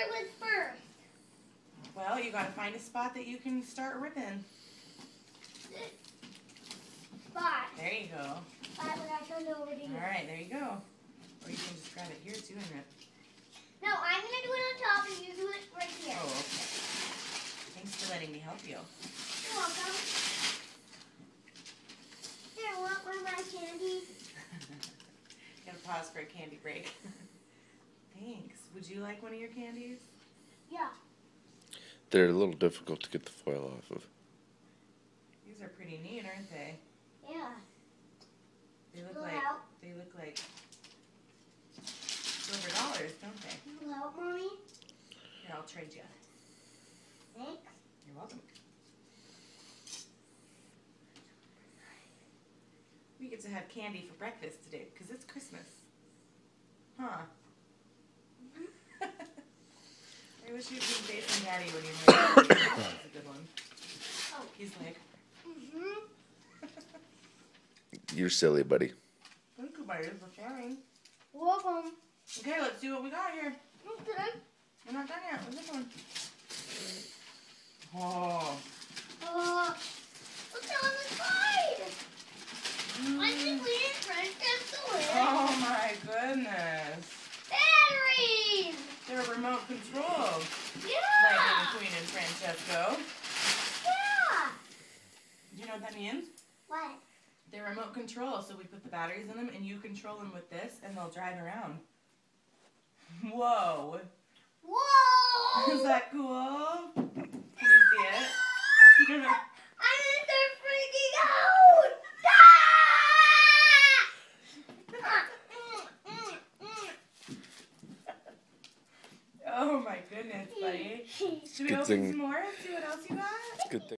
start with first? Well, you gotta find a spot that you can start ripping. Spot. There you go. Spot when I turn over to you. Alright, there you go. Or you can just grab it here too and rip. No, I'm gonna do it on top and you do it right here. Oh, okay. Thanks for letting me help you. You're welcome. Here, want one of my candies? Gotta pause for a candy break. Thanks. Would you like one of your candies? Yeah. They're a little difficult to get the foil off of. These are pretty neat, aren't they? Yeah. They look Will like help. silver dollars, don't they? You help, Mommy? Here, I'll trade you. Thanks. You're welcome. We get to have candy for breakfast today because it's Christmas. Huh? I wish you'd been facing Daddy when you were That's a good one. Oh. He's like, You're silly, buddy. thank you, buddy, for sharing. Welcome. Okay, let's see what we got here. Okay. We're not done yet. What's this one? Oh. Look on the side. I think we didn't French test the lid. Oh my goodness. Batteries. They're remote controlled. Yeah. Like in Queen and Francesco. Yeah. Do you know what that means? What? They're remote control, so we put the batteries in them and you control them with this and they'll drive around. Whoa. Whoa. Is that cool? Can you see it? I think they're freaking out. Oh my goodness, buddy. Should we Good open thing. some more and see what else you got? Good thing.